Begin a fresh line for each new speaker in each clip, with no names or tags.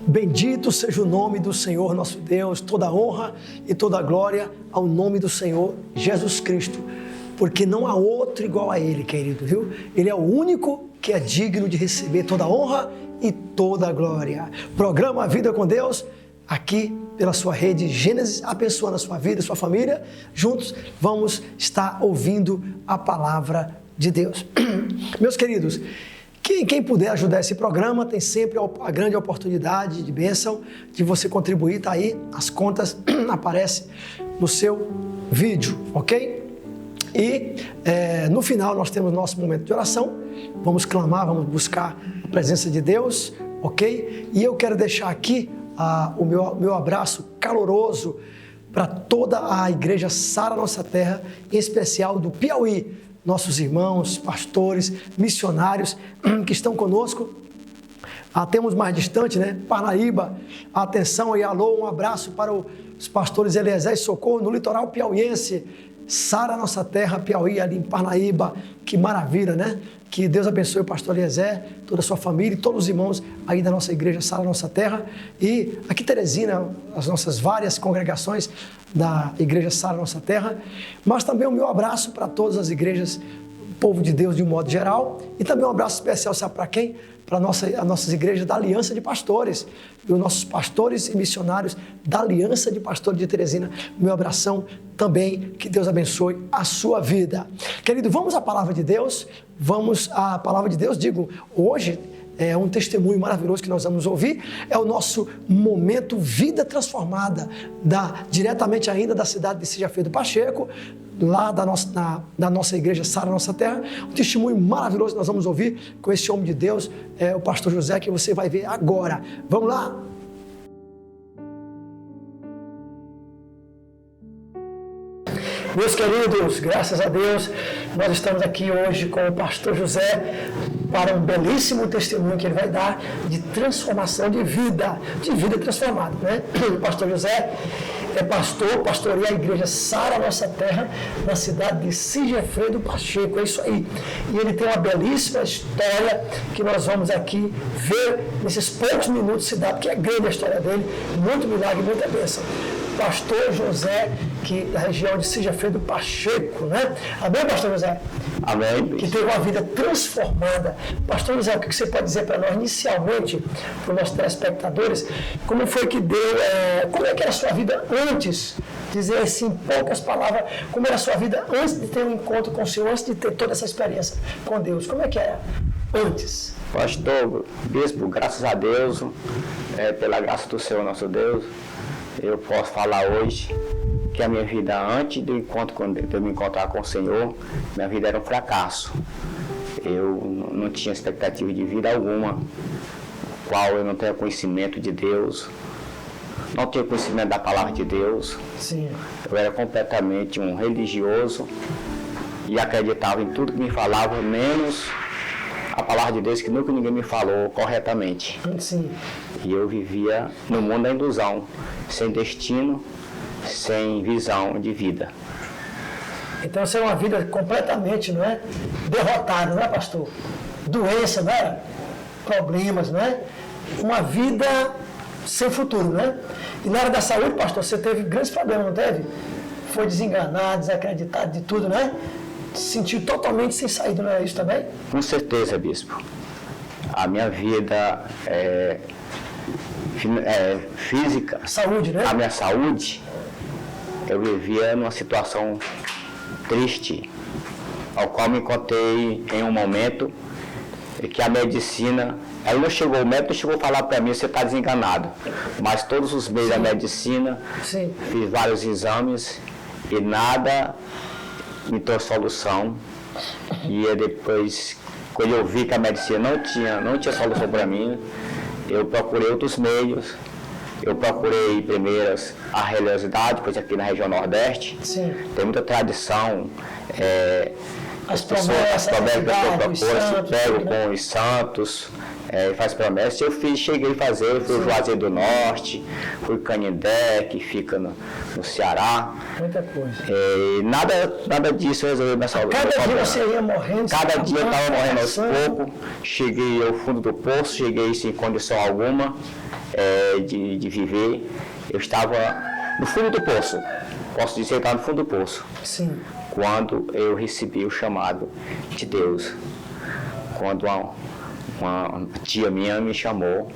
Bendito seja o nome do Senhor nosso Deus, toda honra e toda glória ao nome do Senhor Jesus Cristo, porque não há outro igual a Ele, querido, viu? Ele é o único que é digno de receber toda honra e toda glória. Programa Vida com Deus, aqui pela sua rede Gênesis, abençoando a sua vida, a sua família. Juntos vamos estar ouvindo a palavra de Deus. Meus queridos, quem puder ajudar esse programa tem sempre a grande oportunidade de bênção de você contribuir. Está aí, as contas aparecem no seu vídeo, ok? E no final nós temos nosso momento de oração. Vamos clamar, vamos buscar a presença de Deus, ok? E eu quero deixar aqui o meu abraço caloroso para toda a igreja Sara Nossa Terra, em especial do Piauí, nossos irmãos, pastores, missionários que estão conosco. Temos mais distante, né? Parnaíba, atenção e alô, um abraço para os pastores Eliezer e Socorro no litoral piauiense. Sara Nossa Terra, Piauí, ali em Parnaíba, que maravilha, né? Que Deus abençoe o pastor Eliezer, toda a sua família e todos os irmãos aí da nossa igreja Sara Nossa Terra. E aqui Teresina, as nossas várias congregações da igreja Sara Nossa Terra. Mas também o meu abraço para todas as igrejas, o povo de Deus de um modo geral. E também um abraço especial, sabe para quem? Para as nossas igrejas da Aliança de Pastores, e os nossos pastores e missionários da Aliança de Pastores de Teresina. Meu abração também, que Deus abençoe a sua vida. Querido, vamos à palavra de Deus, hoje é um testemunho maravilhoso que nós vamos ouvir, é o nosso momento Vida Transformada, diretamente ainda da cidade de Sijafredo Pacheco, lá da nossa igreja Sara Nossa Terra, um testemunho maravilhoso que nós vamos ouvir com esse homem de Deus, o pastor José, que você vai ver agora. Vamos lá? Meus queridos, graças a Deus, nós estamos aqui hoje com o pastor José para um belíssimo testemunho que ele vai dar de transformação de vida transformada, né? O pastor José é pastoreia a igreja Sara Nossa Terra, na cidade de Sijafredo Pacheco, é isso aí. E ele tem uma belíssima história que nós vamos aqui ver nesses poucos minutos se dá, porque é grande a história dele, muito milagre, muita bênção. Pastor José, que da região de Sijafredo Pacheco, né? Amém, pastor José?
Amém.
Que teve uma vida transformada. Pastor José, o que você pode dizer para nós, inicialmente, para os nossos telespectadores, como foi que deu, como é que era a sua vida antes, dizer assim, em poucas palavras, como era a sua vida antes de ter um encontro com o Senhor, antes de ter toda essa experiência com Deus, como é que era antes?
Pastor, bispo, graças a Deus, pela graça do Senhor nosso Deus, eu posso falar hoje que a minha vida antes de eu me encontrar com o Senhor, minha vida era um fracasso. Eu não tinha expectativa de vida alguma, qual eu não tinha conhecimento de Deus, não tinha conhecimento da palavra de Deus.
Sim.
Eu era completamente um religioso e acreditava em tudo que me falava, menos a palavra de Deus, que nunca ninguém me falou corretamente.
Sim.
E eu vivia no mundo da ilusão, sem destino, sem visão de vida.
Então, essa é uma vida completamente, não é? Derrotada, não é, pastor? Doença, não é? Problemas, não é? Uma vida sem futuro, não é? E na área da saúde, pastor, você teve grandes problemas, não teve? Foi desenganado, desacreditado de tudo, não é? Se sentiu totalmente sem saída, não é isso também?
Com certeza, bispo. A minha vida física,
saúde, né?
A minha saúde, eu vivia numa situação triste, ao qual me encontrei em um momento que a medicina, ela não chegou, o médico chegou a falar para mim, você está desenganado, mas todos os meios da medicina,
sim,
fiz vários exames e nada me trouxe solução. E depois, quando eu vi que a medicina não tinha solução para mim, eu procurei outros meios. Eu procurei primeiro a religiosidade, pois aqui na região Nordeste,
sim,
tem muita tradição.
As promessas
se pegam com os santos, faz promessas. Cheguei a fazer, fui o Juazeiro do Norte, fui Canindé, que fica no Ceará.
Muita coisa.
Nada disso resolveu minha saúde.
Cada dia você ia morrendo.
Cada dia eu estava morrendo aos poucos. Cheguei ao fundo do poço, cheguei sem condição alguma. de viver. Eu estava no fundo do poço. Posso dizer que eu estava no fundo do poço.
Sim.
Quando eu recebi o chamado de Deus. Quando uma tia minha me chamou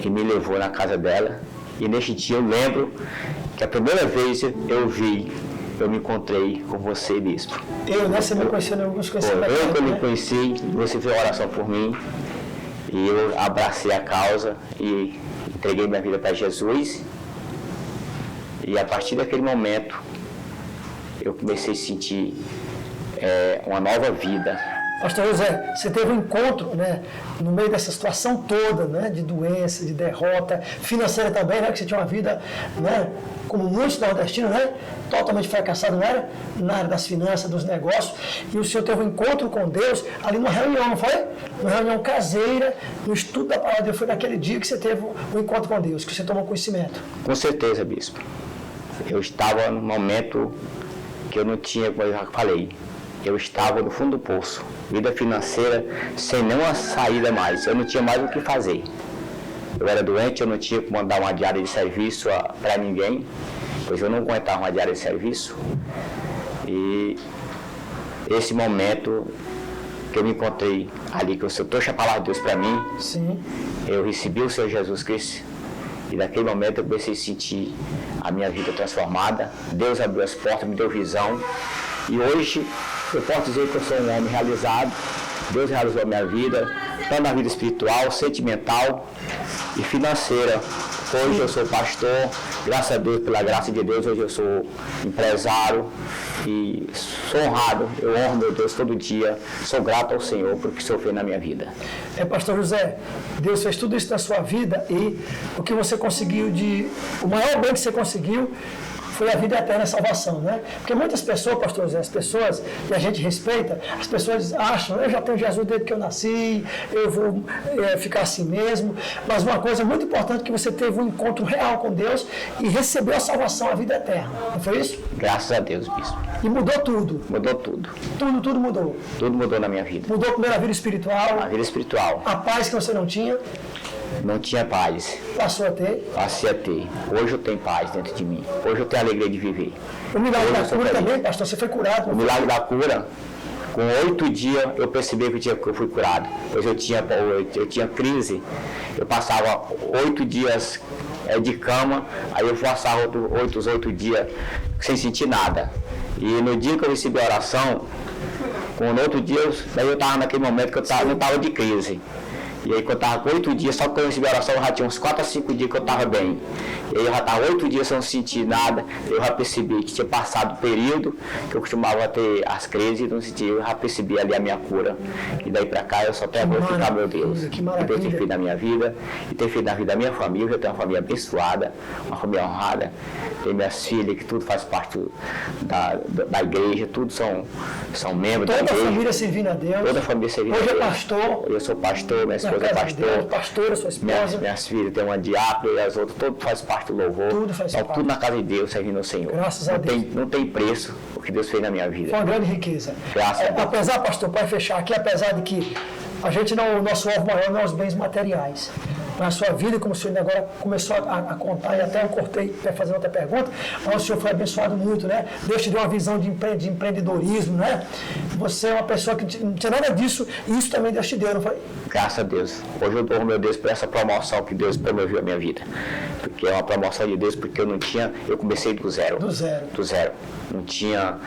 e me levou na casa dela. E neste dia eu lembro que a primeira vez eu me encontrei com você, bispo.
Né? Você me conheceu, eu nos conheci.
Eu me conheci, você fez oração por mim. E eu abracei a causa e entreguei minha vida para Jesus. E a partir daquele momento, eu comecei a sentir uma nova vida.
Pastor José, você teve um encontro, né, no meio dessa situação toda, né, de doença, de derrota, financeira também, né, que você tinha uma vida, né, como muitos nordestinos, né, totalmente fracassado, não era? Na área das finanças, dos negócios, e o senhor teve um encontro com Deus ali numa reunião, não foi? Uma reunião caseira, no estudo da palavra de Deus, foi naquele dia que você teve um encontro com Deus, que você tomou conhecimento.
Com certeza, bispo. Eu estava num momento que eu não tinha, como eu já falei, eu estava no fundo do poço, vida financeira sem nenhuma saída mais, eu não tinha mais o que fazer. Eu era doente, eu não tinha como mandar uma diária de serviço para ninguém, pois eu não aguentava uma diária de serviço. E esse momento que eu me encontrei ali, que o Senhor trouxe a palavra de Deus para mim,
sim,
eu recebi o Senhor Jesus Cristo. E naquele momento eu comecei a sentir a minha vida transformada. Deus abriu as portas, me deu visão. E hoje eu posso dizer que eu sou um homem realizado. Deus realizou a minha vida, tanto na vida espiritual, sentimental e financeira. Hoje eu sou pastor, graças a Deus, pela graça de Deus, hoje eu sou empresário e sou honrado. Eu honro meu Deus todo dia, sou grato ao Senhor por o que o Senhor fez na minha vida.
Pastor José, Deus fez tudo isso na sua vida e o que você conseguiu o maior bem que você conseguiu foi a vida eterna, a salvação, né? Porque muitas pessoas, pastor José, as pessoas, e a gente respeita, as pessoas acham, eu já tenho Jesus desde que eu nasci, eu vou ficar assim mesmo, mas uma coisa muito importante é que você teve um encontro real com Deus e recebeu a salvação, a vida eterna, não foi isso?
Graças a Deus, bispo.
E mudou tudo.
Mudou tudo.
Tudo mudou.
Tudo mudou na minha vida.
Mudou primeiro a vida espiritual.
A vida espiritual.
A paz que você não tinha.
Não tinha paz.
Passou a ter.
Passei a ter. Hoje eu tenho paz dentro de mim. Hoje eu tenho a alegria de viver.
O milagre da cura também, pastor, você foi curado.
O milagre da cura, com 8 dias eu percebi que eu fui curado. Pois eu tinha crise. Eu passava 8 dias de cama, aí eu passava os 8 dias sem sentir nada. E no dia que eu recebi a oração, no outro dia, daí eu estava naquele momento que eu não estava de crise. E aí, quando eu estava com 8 dias, só que eu recebi a oração, eu já tinha uns 4 a 5 dias que eu estava bem. E aí, eu já estava 8 dias sem sentir nada. Eu já percebi que tinha passado o período que eu costumava ter as crises e não sentia. Eu já percebi ali a minha cura. E daí para cá, eu só tenho a glorificar meu Deus. Que Deus tem feito na minha vida e tem feito na vida da minha família. Eu tenho uma família abençoada, uma família honrada. Tenho minhas filhas, que tudo faz parte da igreja, tudo são membros da igreja.
Toda a família servindo a Deus.
Toda a família servindo a Deus.
Hoje é pastor.
Eu sou pastor, minha esposa é pastor.
Deus, pastora, sua esposa.
Minhas filhas têm uma diácono e as outras, tudo faz parte do louvor.
Tudo faz parte.
Tudo na casa de Deus, servindo ao Senhor.
Graças a Deus.
Não tem preço o que Deus fez na minha vida.
Foi uma grande riqueza.
Graças a Deus.
Apesar, pastor, para fechar aqui, apesar de que a gente não, o nosso alvo maior não é os bens materiais. Na sua vida, como o senhor agora começou a contar, e até eu cortei para fazer outra pergunta, mas o senhor foi abençoado muito, né? Deus te deu uma visão de empreendedorismo, né? Você é uma pessoa que não tinha nada disso, e isso também Deus te deu, não foi?
Graças a Deus. Hoje eu dou, meu Deus, por essa promoção que Deus promoveu a minha vida. Porque é uma promoção de Deus, porque eu comecei do zero.
Do zero.
Do zero. Não tinha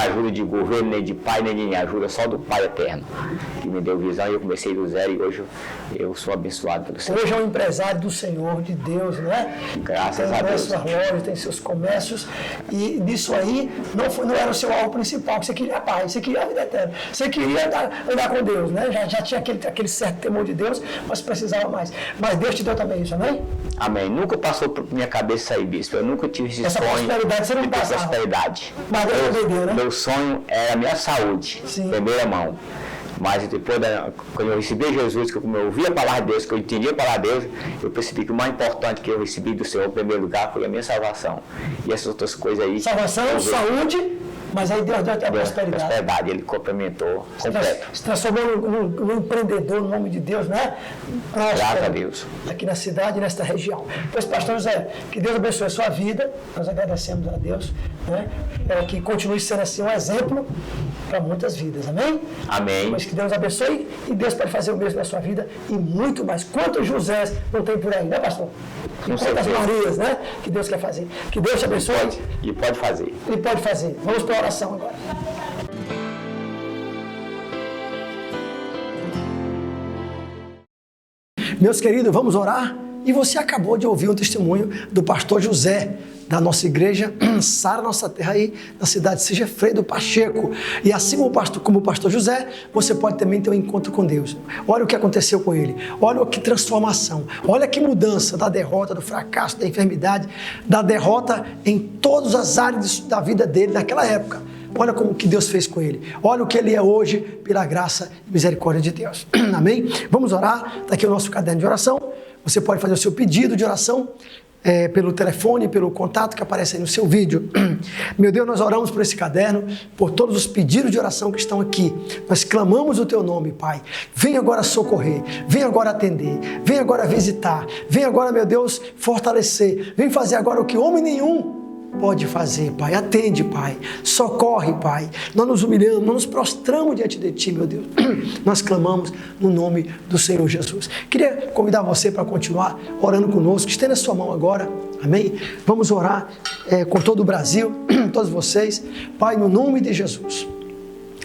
ajuda de governo, nem de pai, nem de minha ajuda, só do Pai Eterno, que me deu visão e eu comecei do zero e hoje eu sou abençoado pelo Senhor.
Hoje é um empresário do Senhor, de Deus, né?
Graças a Deus.
Tem suas lojas, tem seus comércios e nisso aí não era o seu alvo principal, você queria a paz, você queria a vida eterna, você queria andar com Deus, né? Já tinha aquele certo temor de Deus, mas precisava mais. Mas Deus te deu também isso, amém?
Amém. Nunca passou por minha cabeça aí, bispo. Eu nunca tive esse
essa
sonho
prosperidade, você não
de ter prosperidade.
Né?
Meu sonho era a minha saúde, em primeira mão. Mas depois, quando eu recebi Jesus, que eu ouvi a palavra de Deus, que eu entendi a palavra de Deus, eu percebi que o mais importante que eu recebi do Senhor, em primeiro lugar, foi a minha salvação. E essas outras coisas aí...
Salvação, saúde Mas aí Deus deu até a prosperidade.
Ele complementou completo.
Se transformou num empreendedor, no nome de Deus, né?
Graças a Deus.
Aqui na cidade e nesta região. Pois, pastor José, que Deus abençoe a sua vida. Nós agradecemos a Deus, né? Que continue sendo assim um exemplo para muitas vidas. Amém?
Amém.
Mas que Deus abençoe e Deus pode fazer o mesmo na sua vida e muito mais. Quantos José não tem por aí, né, pastor? Quantas Marias, né? Que Deus quer fazer. Que Deus te abençoe.
E pode fazer.
Ele pode fazer. Vamos para a oração agora. Meus queridos, vamos orar? E você acabou de ouvir um testemunho do pastor José, da nossa igreja, Sara Nossa Terra aí, na cidade de Sigefredo Pacheco. E assim como o pastor José, você pode também ter um encontro com Deus. Olha o que aconteceu com ele, olha que transformação, olha que mudança da derrota, do fracasso, da enfermidade, da derrota em todas as áreas da vida dele naquela época. Olha como que Deus fez com ele. Olha o que ele é hoje pela graça e misericórdia de Deus. Amém? Vamos orar. Está aqui o nosso caderno de oração. Você pode fazer o seu pedido de oração pelo telefone, pelo contato que aparece aí no seu vídeo. Meu Deus, nós oramos por esse caderno, por todos os pedidos de oração que estão aqui. Nós clamamos o teu nome, Pai. Vem agora socorrer, vem agora atender, vem agora visitar, vem agora, meu Deus, fortalecer. Vem fazer agora o que homem nenhum pode fazer, Pai. Atende, Pai. Socorre, Pai. Nós nos humilhamos, nós nos prostramos diante de Ti, meu Deus. Nós clamamos no nome do Senhor Jesus. Queria convidar você para continuar orando conosco. Estenda a sua mão agora. Amém? Vamos orar com todo o Brasil, todos vocês. Pai, no nome de Jesus,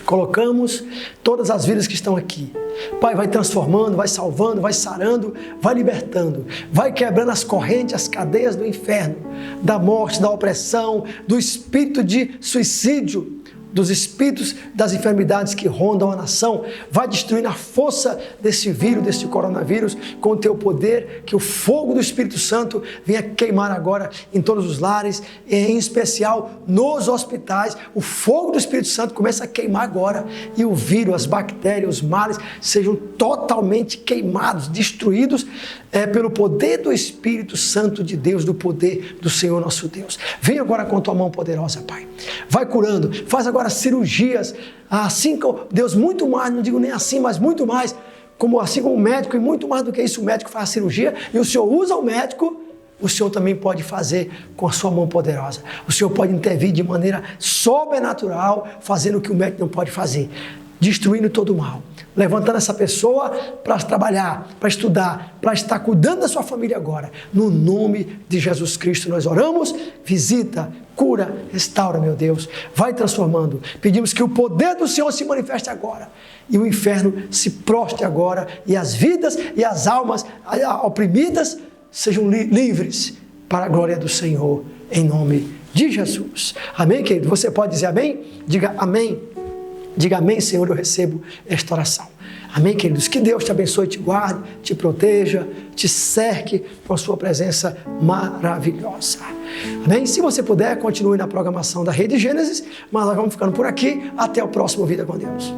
colocamos todas as vidas que estão aqui. Pai, vai transformando, vai salvando, vai sarando, vai libertando, vai quebrando as correntes, as cadeias do inferno, da morte, da opressão, do espírito de suicídio, dos espíritos das enfermidades que rondam a nação. Vai destruindo a força desse vírus, desse coronavírus, com o teu poder, que o fogo do Espírito Santo venha queimar agora em todos os lares, em especial nos hospitais. O fogo do Espírito Santo começa a queimar agora e o vírus, as bactérias, os males sejam totalmente queimados, destruídos pelo poder do Espírito Santo de Deus, do poder do Senhor nosso Deus. Vem agora com tua mão poderosa, Pai. Vai curando, faz agora cirurgias, assim como Deus, muito mais, não digo nem assim, mas muito mais, assim como o médico, e muito mais do que isso, o médico faz a cirurgia, e o Senhor usa o médico, o Senhor também pode fazer com a sua mão poderosa. O Senhor pode intervir de maneira sobrenatural, fazendo o que o médico não pode fazer, destruindo todo o mal, levantando essa pessoa para trabalhar, para estudar, para estar cuidando da sua família agora. No nome de Jesus Cristo nós oramos, visita, cura, restaura, meu Deus, vai transformando. Pedimos que o poder do Senhor se manifeste agora e o inferno se prostre agora e as vidas e as almas oprimidas sejam livres para a glória do Senhor, em nome de Jesus. Amém, querido? Você pode dizer amém? Diga amém. Diga amém, Senhor, eu recebo esta oração. Amém, queridos? Que Deus te abençoe, te guarde, te proteja, te cerque com a sua presença maravilhosa. Amém? Se você puder, continue na programação da Rede Gênesis, mas nós vamos ficando por aqui. Até o próximo Vida com Deus.